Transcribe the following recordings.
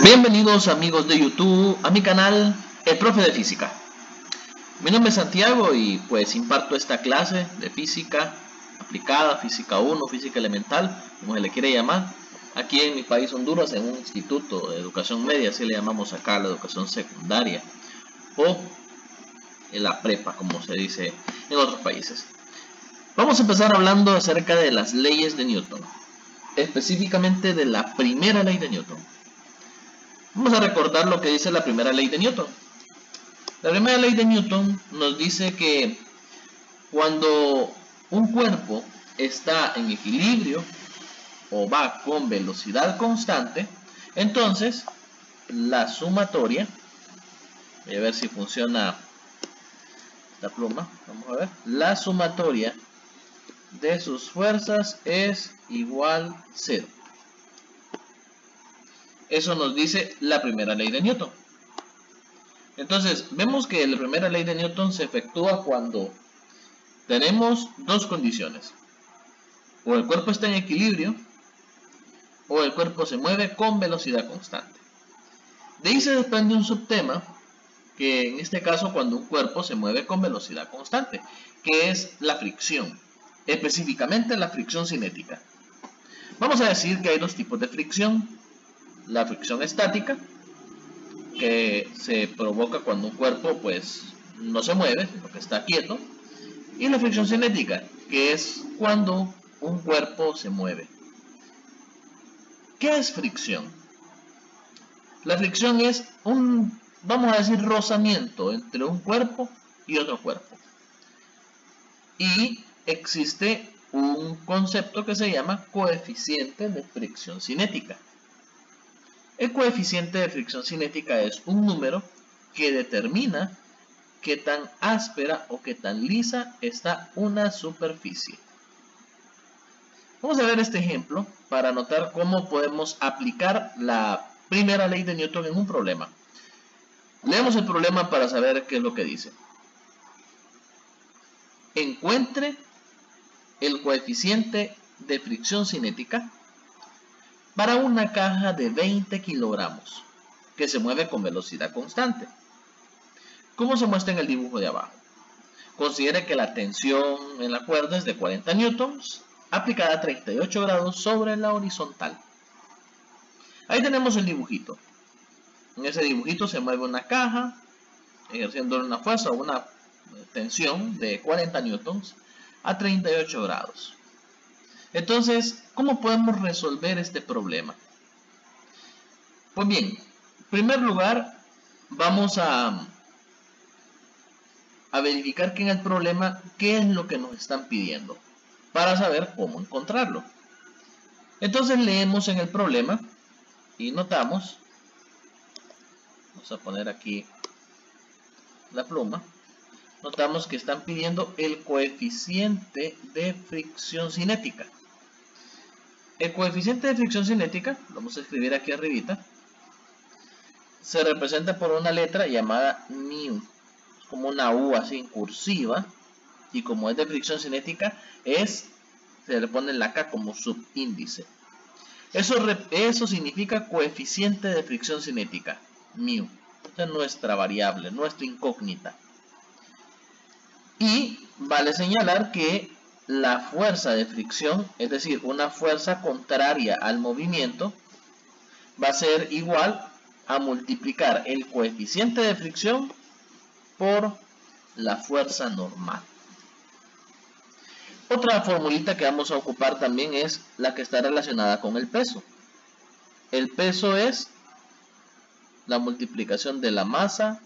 Bienvenidos amigos de YouTube a mi canal El Profe de Física. Mi nombre es Santiago y pues imparto esta clase de física aplicada, física 1, física elemental, como se le quiere llamar, aquí en mi país Honduras, en un instituto de educación media, así le llamamos acá la educación secundaria, o en la prepa, como se dice en otros países. Vamos a empezar hablando acerca de las leyes de Newton, específicamente de la primera ley de Newton. Vamos a recordar lo que dice la primera ley de Newton. La primera ley de Newton nos dice que cuando un cuerpo está en equilibrio o va con velocidad constante, entonces la sumatoria, voy a ver si funciona esta pluma, vamos a ver, la sumatoria de sus fuerzas es igual a 0. Eso nos dice la primera ley de Newton. Entonces, vemos que la primera ley de Newton se efectúa cuando tenemos dos condiciones. O el cuerpo está en equilibrio, o el cuerpo se mueve con velocidad constante. De ahí se desprende un subtema, que en este caso cuando un cuerpo se mueve con velocidad constante, que es la fricción, específicamente la fricción cinética. Vamos a decir que hay dos tipos de fricción. La fricción estática, que se provoca cuando un cuerpo pues no se mueve, sino que está quieto, y la fricción cinética, que es cuando un cuerpo se mueve. ¿Qué es fricción? La fricción es un, vamos a decir, rozamiento entre un cuerpo y otro cuerpo. Y existe un concepto que se llama coeficiente de fricción cinética. El coeficiente de fricción cinética es un número que determina qué tan áspera o qué tan lisa está una superficie. Vamos a ver este ejemplo para notar cómo podemos aplicar la primera ley de Newton en un problema. Leemos el problema para saber qué es lo que dice. Encuentre el coeficiente de fricción cinética para una caja de 20 kilogramos que se mueve con velocidad constante. ¿Cómo se muestra en el dibujo de abajo? Considere que la tensión en la cuerda es de 40 newtons aplicada a 38 grados sobre la horizontal. Ahí tenemos el dibujito. En ese dibujito se mueve una caja ejerciendo una fuerza o una tensión de 40 newtons a 38 grados. Entonces, ¿cómo podemos resolver este problema? Pues bien, en primer lugar, vamos a verificar que en el problema qué es lo que nos están pidiendo para saber cómo encontrarlo. Entonces leemos en el problema y notamos, vamos a poner aquí la pluma, notamos que están pidiendo el coeficiente de fricción cinética. El coeficiente de fricción cinética, lo vamos a escribir aquí arribita, se representa por una letra llamada μ, como una U así en cursiva, y como es de fricción cinética, se le pone la K como subíndice. Eso significa coeficiente de fricción cinética, μ. Esta es nuestra variable, nuestra incógnita. Y vale señalar que la fuerza de fricción, es decir, una fuerza contraria al movimiento, va a ser igual a multiplicar el coeficiente de fricción por la fuerza normal. Otra formulita que vamos a ocupar también es la que está relacionada con el peso. El peso es la multiplicación de la masa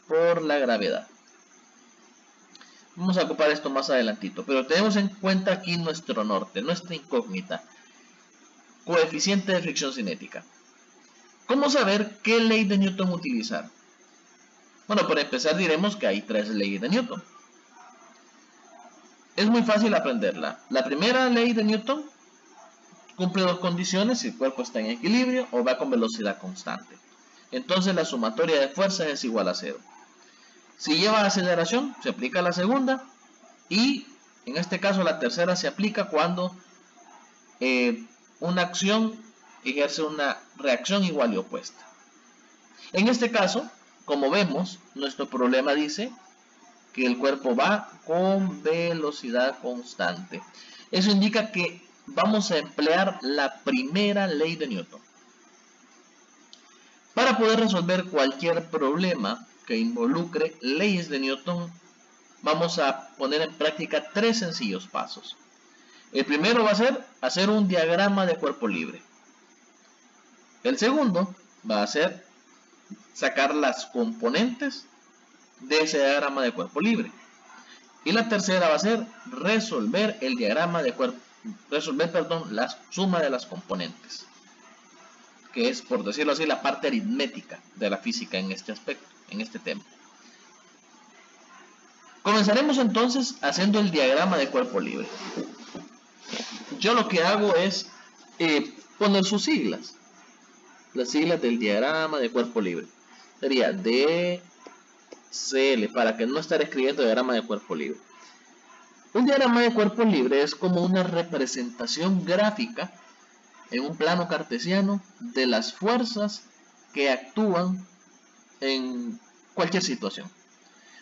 por la gravedad. Vamos a ocupar esto más adelantito, pero tenemos en cuenta aquí nuestro norte, nuestra incógnita. Coeficiente de fricción cinética. ¿Cómo saber qué ley de Newton utilizar? Bueno, para empezar diremos que hay tres leyes de Newton. Es muy fácil aprenderla. La primera ley de Newton cumple dos condiciones: si el cuerpo está en equilibrio o va con velocidad constante. Entonces la sumatoria de fuerzas es igual a 0. Si lleva aceleración, se aplica la segunda, y en este caso la tercera se aplica cuando una acción ejerce una reacción igual y opuesta. En este caso, como vemos, nuestro problema dice que el cuerpo va con velocidad constante. Eso indica que vamos a emplear la primera ley de Newton. Para poder resolver cualquier problema que involucre leyes de Newton, vamos a poner en práctica 3 sencillos pasos. El primero va a ser hacer un diagrama de cuerpo libre. El segundo va a ser sacar las componentes de ese diagrama de cuerpo libre. Y la tercera va a ser resolver el diagrama de cuerpo, la suma de las componentes, que es, por decirlo así, la parte aritmética de la física en este aspecto, en este tema. Comenzaremos entonces haciendo el diagrama de cuerpo libre. Yo lo que hago es poner sus siglas, las siglas del diagrama de cuerpo libre. Sería DCL, para que no estar escribiendo diagrama de cuerpo libre. Un diagrama de cuerpo libre es como una representación gráfica en un plano cartesiano de las fuerzas que actúan en cualquier situación.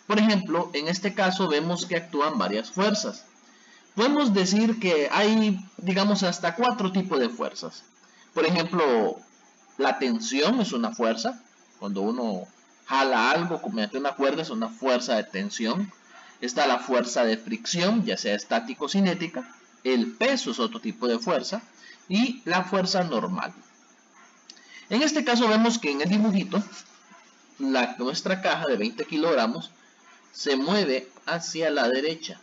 Por ejemplo, en este caso vemos que actúan varias fuerzas. Podemos decir que hay, digamos, hasta 4 tipos de fuerzas. Por ejemplo, la tensión es una fuerza. Cuando uno jala algo mediante una cuerda es una fuerza de tensión. Está la fuerza de fricción, ya sea estática o cinética. El peso es otro tipo de fuerza. Y la fuerza normal. En este caso vemos que en el dibujito, nuestra caja de 20 kilogramos se mueve hacia la derecha.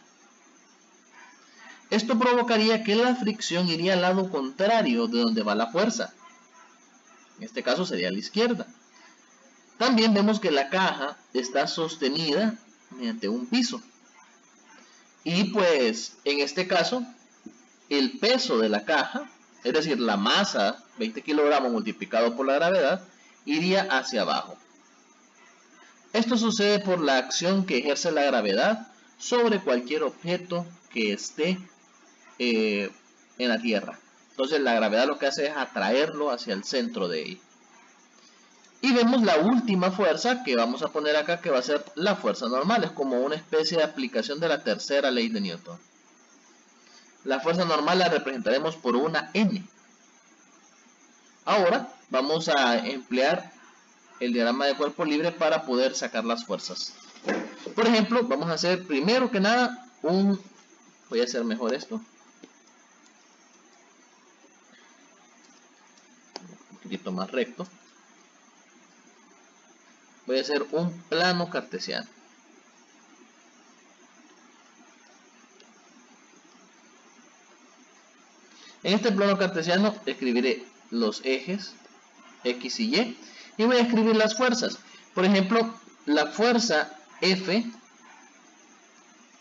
Esto provocaría que la fricción iría al lado contrario de donde va la fuerza. En este caso sería a la izquierda. También vemos que la caja está sostenida mediante un piso. Y pues en este caso, el peso de la caja, es decir, la masa, 20 kilogramos multiplicado por la gravedad, iría hacia abajo. Esto sucede por la acción que ejerce la gravedad sobre cualquier objeto que esté en la Tierra. Entonces la gravedad lo que hace es atraerlo hacia el centro de ella. Y vemos la última fuerza que vamos a poner acá, que va a ser la fuerza normal. Es como una especie de aplicación de la tercera ley de Newton. La fuerza normal la representaremos por una N. Ahora vamos a emplear el diagrama de cuerpo libre para poder sacar las fuerzas. Por ejemplo, vamos a hacer primero que nada voy a hacer mejor esto. Un poquito más recto. Voy a hacer un plano cartesiano. En este plano cartesiano escribiré los ejes X y Y y voy a escribir las fuerzas. Por ejemplo, la fuerza F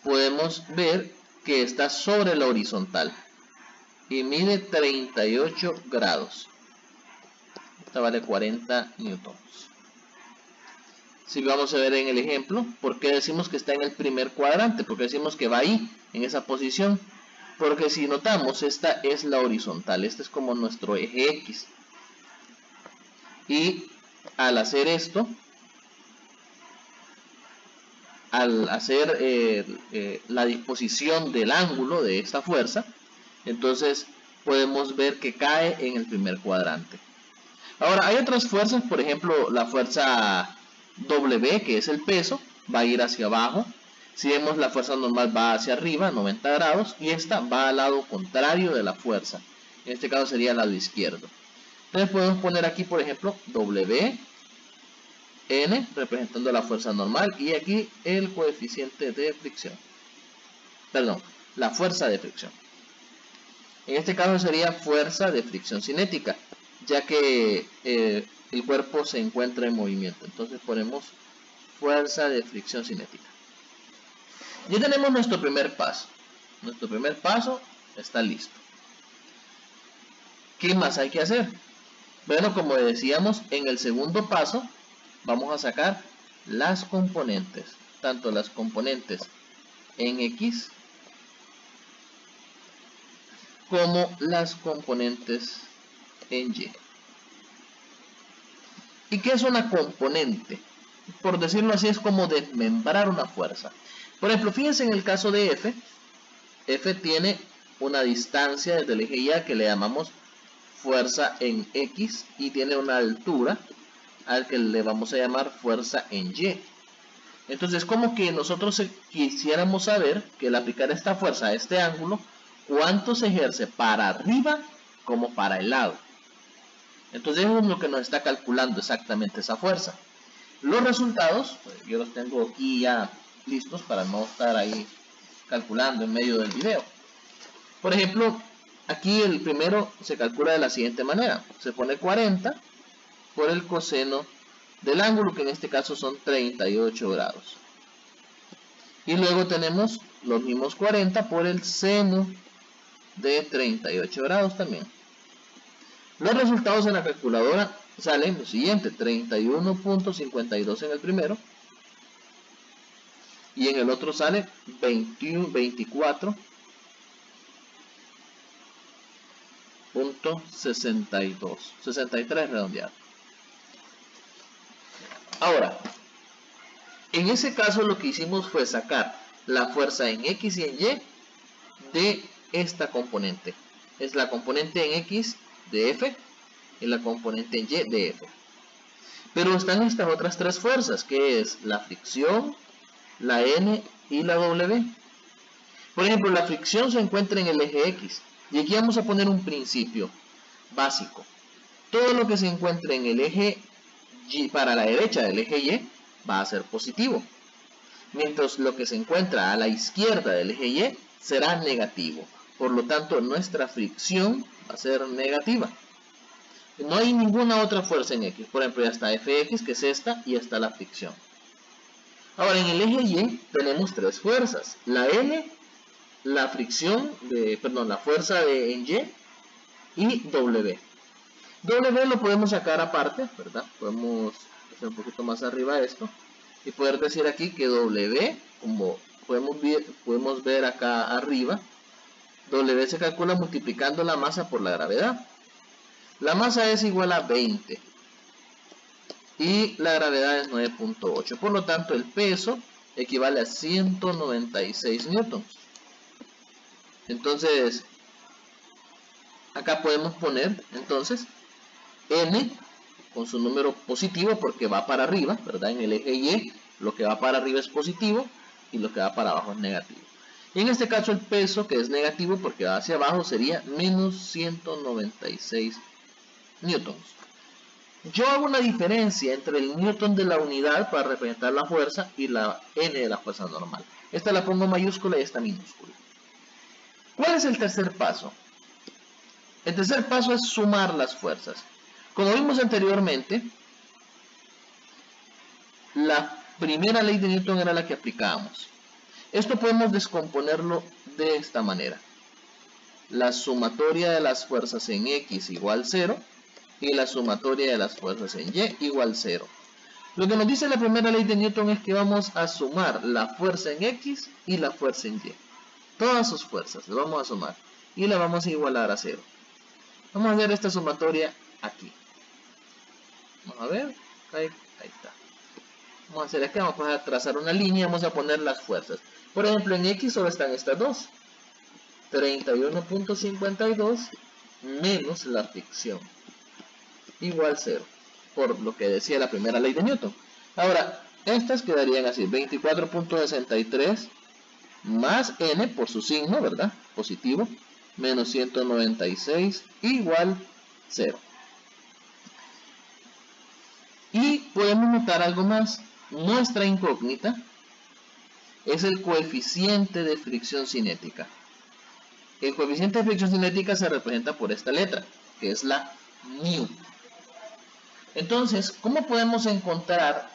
podemos ver que está sobre la horizontal y mide 38 grados. Esta vale 40 newtons. Si vamos a ver en el ejemplo, ¿por qué decimos que está en el primer cuadrante? Porque decimos que va ahí, en esa posición. Porque si notamos, esta es la horizontal. Este es como nuestro eje X. Y al hacer esto, al hacer la disposición del ángulo de esta fuerza, entonces podemos ver que cae en el primer cuadrante. Ahora, hay otras fuerzas, por ejemplo, la fuerza W, que es el peso, va a ir hacia abajo. Si vemos, la fuerza normal va hacia arriba, 90 grados, y esta va al lado contrario de la fuerza. En este caso sería el lado izquierdo. Entonces podemos poner aquí, por ejemplo, W, N, representando la fuerza normal, y aquí el coeficiente de fricción. Perdón, la fuerza de fricción. En este caso sería fuerza de fricción cinética, ya que el cuerpo se encuentra en movimiento. Entonces ponemos fuerza de fricción cinética. Ya tenemos nuestro primer paso. Nuestro primer paso está listo. ¿Qué más hay que hacer? Bueno, como decíamos, en el segundo paso vamos a sacar las componentes, tanto las componentes en X como las componentes en Y. ¿Y qué es una componente? Por decirlo así, es como desmembrar una fuerza. Por ejemplo, fíjense en el caso de F. F tiene una distancia desde el eje Y que le llamamos fuerza en X y tiene una altura al que le vamos a llamar fuerza en Y. Entonces, como que nosotros quisiéramos saber que al aplicar esta fuerza a este ángulo, cuánto se ejerce para arriba como para el lado. Entonces, eso es lo que nos está calculando exactamente esa fuerza. Los resultados, pues, yo los tengo aquí ya listos para no estar ahí calculando en medio del video. Por ejemplo, aquí el primero se calcula de la siguiente manera. Se pone 40 por el coseno del ángulo, que en este caso son 38 grados. Y luego tenemos los mismos 40 por el seno de 38 grados también. Los resultados en la calculadora salen lo siguiente: 31.52 en el primero y en el otro sale 24.62, 63 redondeado. Ahora, en ese caso lo que hicimos fue sacar la fuerza en X y en Y de esta componente. Es la componente en X de F y la componente en Y de F. Pero están estas otras tres fuerzas, que es la fricción, la N y la W. Por ejemplo, la fricción se encuentra en el eje X. Y aquí vamos a poner un principio básico. Todo lo que se encuentre en el eje Y, para la derecha del eje Y, va a ser positivo. Mientras lo que se encuentra a la izquierda del eje Y será negativo. Por lo tanto, nuestra fricción va a ser negativa. No hay ninguna otra fuerza en X. Por ejemplo, ya está Fx, que es esta, y está la fricción. Ahora, en el eje Y tenemos tres fuerzas. La N, la fricción, la fuerza en Y, y W. W lo podemos sacar aparte, ¿verdad? Podemos hacer un poquito más arriba esto y poder decir aquí que W, como podemos ver acá arriba, W se calcula multiplicando la masa por la gravedad. La masa es igual a 20 y la gravedad es 9.8. Por lo tanto, el peso equivale a 196 newtons. Entonces, acá podemos poner entonces N con su número positivo porque va para arriba, ¿verdad? En el eje Y lo que va para arriba es positivo y lo que va para abajo es negativo. Y en este caso el peso, que es negativo porque va hacia abajo, sería menos 196 newtons. Yo hago una diferencia entre el newton de la unidad para representar la fuerza y la N de la fuerza normal. Esta la pongo mayúscula y esta minúscula. ¿Cuál es el tercer paso? El tercer paso es sumar las fuerzas. Como vimos anteriormente, la primera ley de Newton era la que aplicábamos. Esto podemos descomponerlo de esta manera. La sumatoria de las fuerzas en X igual 0 y la sumatoria de las fuerzas en Y igual 0. Lo que nos dice la primera ley de Newton es que vamos a sumar la fuerza en X y la fuerza en Y. Todas sus fuerzas las vamos a sumar y la vamos a igualar a 0. Vamos a hacer esta sumatoria aquí. Vamos a ver, ahí está. Vamos a hacer acá, vamos a trazar una línea, vamos a poner las fuerzas. Por ejemplo, en X solo están estas dos. 31.52 menos la fricción. Igual 0. Por lo que decía la primera ley de Newton. Ahora, estas quedarían así. 24.63 más N por su signo, ¿verdad? Positivo. Menos 196 igual 0. Y podemos notar algo más. Nuestra incógnita es el coeficiente de fricción cinética. El coeficiente de fricción cinética se representa por esta letra, que es la μ. Entonces, ¿cómo podemos encontrar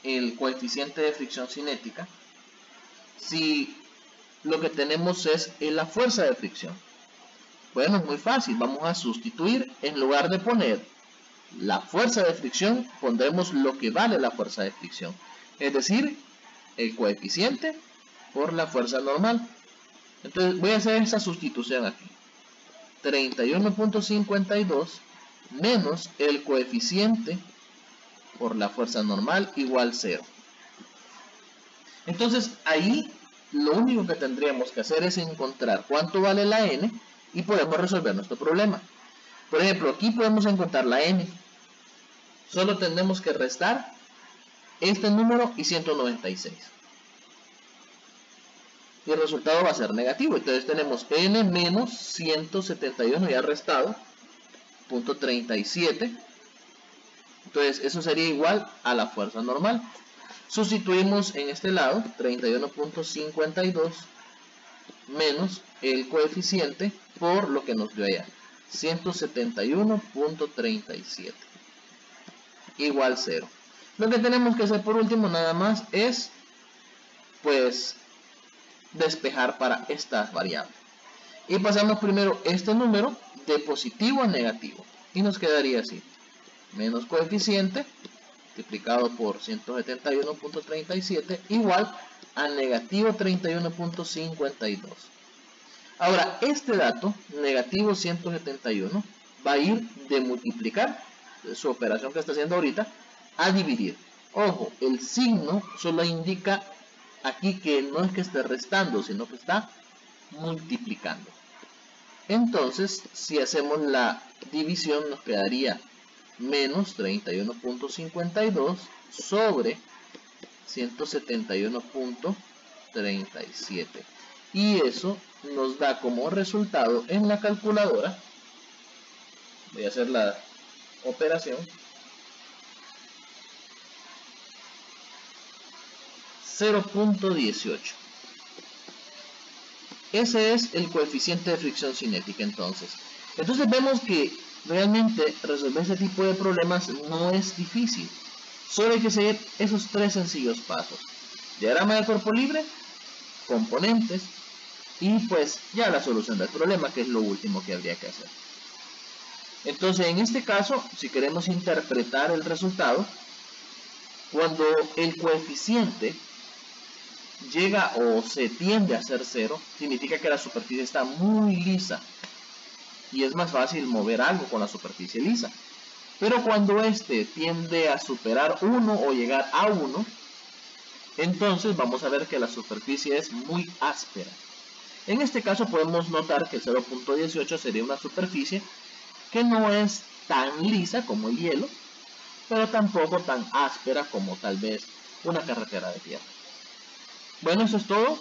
el coeficiente de fricción cinética si lo que tenemos es la fuerza de fricción? Bueno, es muy fácil. Vamos a sustituir, en lugar de poner la fuerza de fricción, pondremos lo que vale la fuerza de fricción, es decir, el coeficiente por la fuerza normal. Entonces voy a hacer esa sustitución aquí. 31.52 menos el coeficiente por la fuerza normal igual 0. Entonces ahí lo único que tendríamos que hacer es encontrar cuánto vale la n y podemos resolver nuestro problema. Por ejemplo, aquí podemos encontrar la n. Solo tenemos que restar este número y 196. Y el resultado va a ser negativo. Entonces tenemos n menos 171 ya restado, punto 37. Entonces eso sería igual a la fuerza normal. Sustituimos en este lado 31.52 menos el coeficiente por lo que nos dio allá, 171.37 igual 0. Lo que tenemos que hacer por último nada más es pues despejar para estas variables. Y pasamos primero este número de positivo a negativo. Y nos quedaría así. Menos coeficiente multiplicado por 171.37 igual a negativo 31.52. Ahora, este dato, negativo 171, va a ir de multiplicar, su operación que está haciendo ahorita, a dividir. Ojo, el signo solo indica aquí que no es que esté restando, sino que está multiplicando. Entonces, si hacemos la división, nos quedaría menos 31.52 sobre 171.37. Y eso nos da como resultado en la calculadora, voy a hacer la operación, 0.18. Ese es el coeficiente de fricción cinética. Entonces vemos que realmente resolver este tipo de problemas no es difícil. Solo hay que seguir esos tres sencillos pasos: diagrama de cuerpo libre, componentes y pues ya la solución del problema, que es lo último que habría que hacer. Entonces en este caso, si queremos interpretar el resultado, cuando el coeficiente llega o se tiende a ser 0, significa que la superficie está muy lisa y es más fácil mover algo con la superficie lisa. Pero cuando este tiende a superar 1 o llegar a 1, entonces vamos a ver que la superficie es muy áspera. En este caso podemos notar que 0.18 sería una superficie que no es tan lisa como el hielo, pero tampoco tan áspera como tal vez una carretera de tierra. Bueno, eso es todo.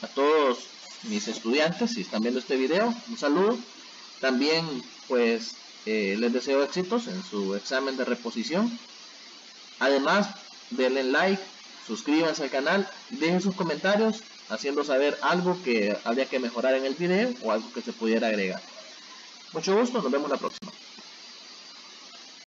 A todos mis estudiantes, si están viendo este video, un saludo. También pues les deseo éxitos en su examen de reposición. Además, denle like, suscríbanse al canal, dejen sus comentarios haciendo saber algo que habría que mejorar en el video o algo que se pudiera agregar. Mucho gusto, nos vemos la próxima.